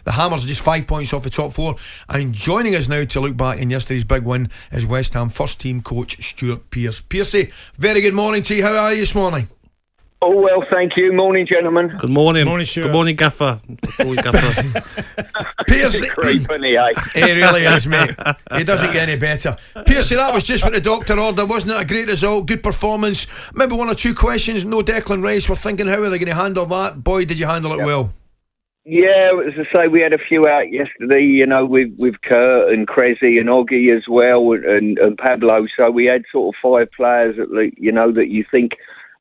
The Hammers are just 5 points off the top four. And joining us now to look back in yesterday's big win is West Ham first team coach Stuart Pearce. Piercey, very good morning to you. How are you this morning? Oh, well, thank you. Morning, gentlemen. Good morning. Morning, Stuart. Good morning, Gaffer. Piercey, Creepily, eh? he really is, mate. He doesn't get any better. Piercey, that was just what the doctor ordered, wasn't it? A great result, good performance. Maybe one or two questions. No Declan Rice. We're thinking, how are they going to handle that? Boy, did you handle it well. Yeah, as I say, we had a few out yesterday, you know, with Kurt and Cressy and Oggy as well, and Pablo. So we had sort of 5 players that, you know, that you think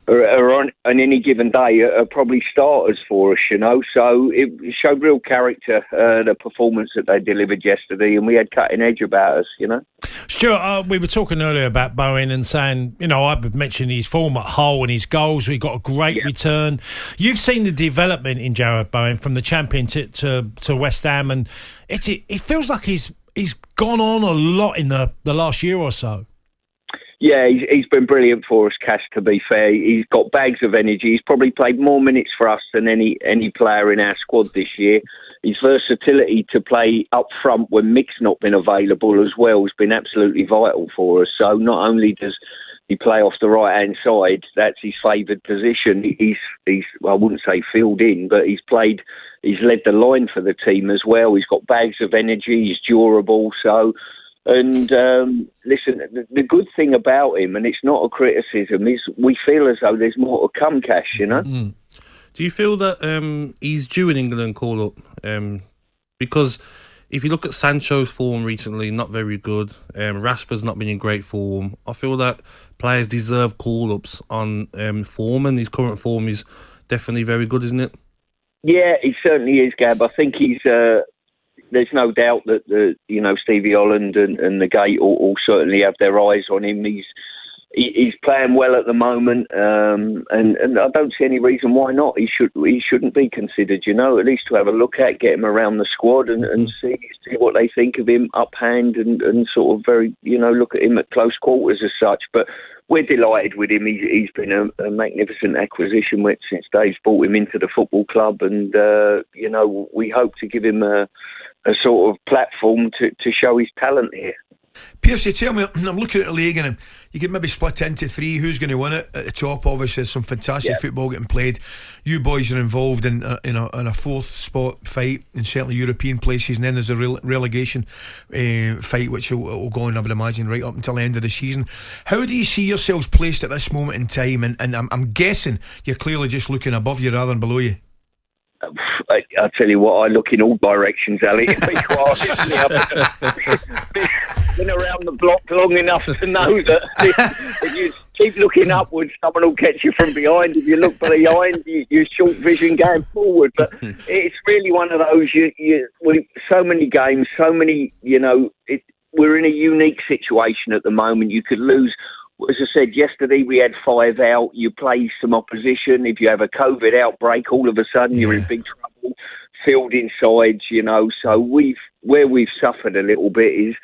are on any given day are probably starters for us, you know. So it showed real character, the performance that they delivered yesterday, and we had cutting edge about us, you know. Stuart, we were talking earlier about Bowen and saying, you know, I've mentioned his form at Hull and his goals. We got a great return. You've seen the development in Jarrod Bowen from the champion to West Ham, and it feels like he's gone on a lot in the last year or so. Yeah, he's been brilliant for us, Cass, to be fair. He's got bags of energy. He's probably played more minutes for us than any player in our squad this year. His versatility to play up front when Mick's not been available as well has been absolutely vital for us. So not only does he play off the right-hand side, that's his favoured position. He's I wouldn't say filled in, but he's led the line for the team as well. He's got bags of energy. He's durable, so... And listen, the good thing about him, and it's not a criticism, is we feel as though there's more to come, Cash, you know? Do you feel that he's due an England call-up? Because if you look at Sancho's form recently, not very good. Rashford's not been in great form. I feel that players deserve call-ups on form, and his current form is definitely very good, isn't it? Yeah, he certainly is, Gab. I think he's... There's no doubt that Stevie Holland and the Gate all certainly have their eyes on him. He's playing well at the moment, and I don't see any reason why not. He shouldn't be considered. You know, at least to have a look at, get him around the squad, and see what they think of him up hand, and sort of very look at him at close quarters as such. But we're delighted with him. He's been a magnificent acquisition since Dave's brought him into the football club, and we hope to give him a sort of platform to show his talent here. Pierce, tell me, I'm looking at the league and you could maybe split into 3. Who's going to win it? At the top, obviously, there's some fantastic football getting played. You boys are involved in a 4th spot fight in certainly European places, and then there's a relegation fight which will go on, I would imagine, right up until the end of the season. How do you see yourselves placed at this moment in time? And I'm guessing you're clearly just looking above you rather than below you. I tell you what, I look in all directions, Ali. To be quite honest, been around the block long enough to know that if you keep looking upwards, someone will catch you from behind. If you look behind, you're short vision going forward. But it's really one of those. So many games, so many. We're in a unique situation at the moment. You could lose. As I said, yesterday we had 5 out. You play some opposition. If you have a COVID outbreak, all of a sudden you're in big trouble. Fielding sides, So where we've suffered a little bit is,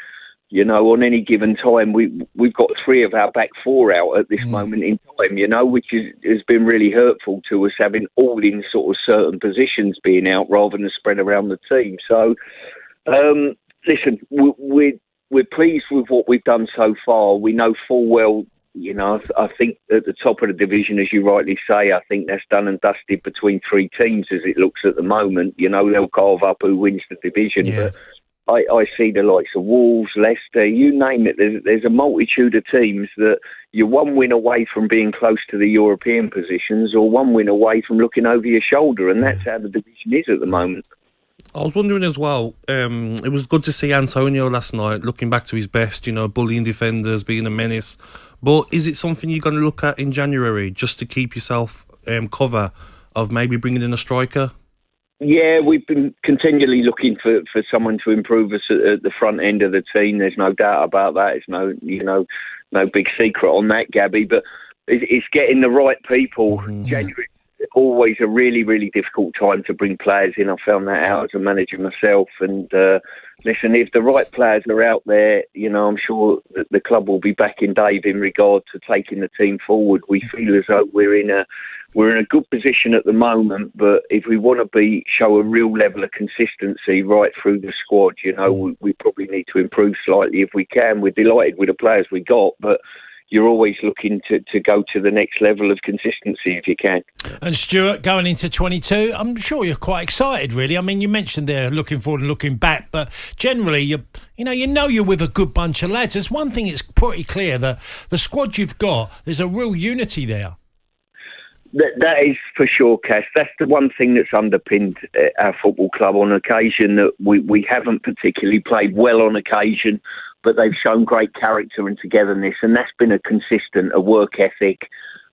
on any given time, we've got 3 of our back 4 out at this moment in time, which has been really hurtful to us, having all in sort of certain positions being out rather than spread around the team. So, listen, we're pleased with what we've done so far. We know full well, I think at the top of the division, as you rightly say, I think that's done and dusted between 3 teams as it looks at the moment. They'll carve up who wins the division. Yeah. But I see the likes of Wolves, Leicester, you name it. There's a multitude of teams that you're 1 win away from being close to the European positions, or 1 win away from looking over your shoulder, and that's how the division is at the moment. I was wondering as well, it was good to see Antonio last night, looking back to his best, bullying defenders, being a menace. But is it something you're going to look at in January, just to keep yourself cover of maybe bringing in a striker? Yeah, we've been continually looking for someone to improve us at the front end of the team. There's no doubt about that. It's no big secret on that, Gabby. But it's getting the right people. January, always a really, really difficult time to bring players in. I found that out as a manager myself. And listen, if the right players are out there, you know, I'm sure that the club will be backing Dave in regard to taking the team forward. We feel as though we're in a good position at the moment, but if we want to show a real level of consistency right through the squad, you know, we probably need to improve slightly if we can. We're delighted with the players we got, but you're always looking to go to the next level of consistency if you can. And Stuart, going into 22, I'm sure you're quite excited, really. I mean, you mentioned there looking forward and looking back, but generally, you know you're with a good bunch of lads. There's one thing that's pretty clear, that the squad you've got, there's a real unity there. That is for sure, Cass. That's the one thing that's underpinned our football club on occasion, that we haven't particularly played well on occasion, but they've shown great character and togetherness, and that's been a work ethic,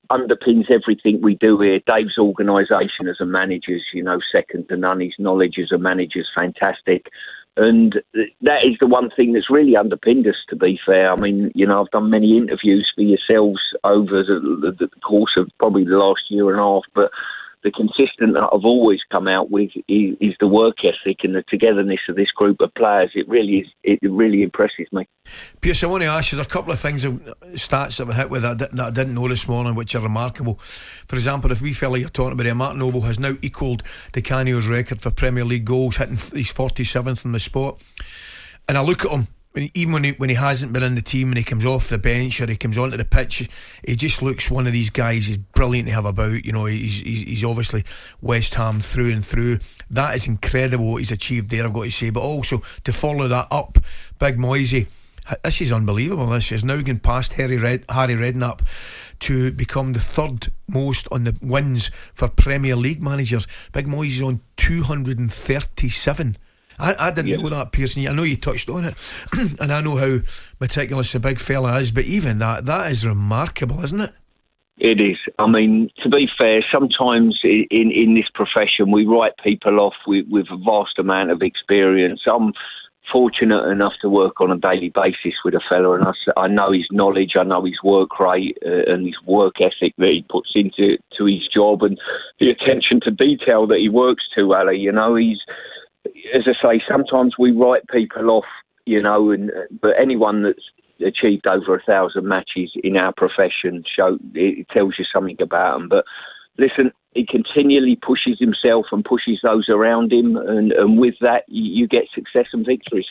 underpins everything we do here. Dave's organisation as a manager is, you know, second to none. His knowledge as a manager is fantastic. And that is the one thing that's really underpinned us, to be fair. I mean, you know, I've done many interviews for yourselves over the course of probably the last year and a half, but the consistent that I've always come out with is the work ethic and the togetherness of this group of players. It really impresses me. Pearce, I want to ask you, there's a couple of things, stats that were hit with that I didn't know this morning, which are remarkable. For example, if we fella you're talking about, Mark Noble has now equalled Di Canio's record for Premier League goals, hitting he's 47th on the spot. And I look at him, even when he hasn't been in the team and he comes off the bench or he comes onto the pitch, he just looks one of these guys. He's brilliant to have about. You know, he's obviously West Ham through and through. That is incredible what he's achieved there, I've got to say. But also to follow that up, Big Moisey, this is unbelievable. This is now going past Harry Redknapp to become the third most on the wins for Premier League managers. Big Moisey's on 237. I didn't know that, Pearson. I know you touched on it, and I know how meticulous the big fella is, but even that is remarkable, isn't it? It is. I mean, to be fair, sometimes in this profession we write people off with a vast amount of experience. I'm fortunate enough to work on a daily basis with a fella, and I know his knowledge, I know his work rate and his work ethic that he puts into his job, and the attention to detail that he works to, Ali. You know, he's, as I say, sometimes we write people off, you know, but anyone that's achieved over 1,000 matches in our profession, it tells you something about them. But listen, he continually pushes himself and pushes those around him, and with that you get success and victories.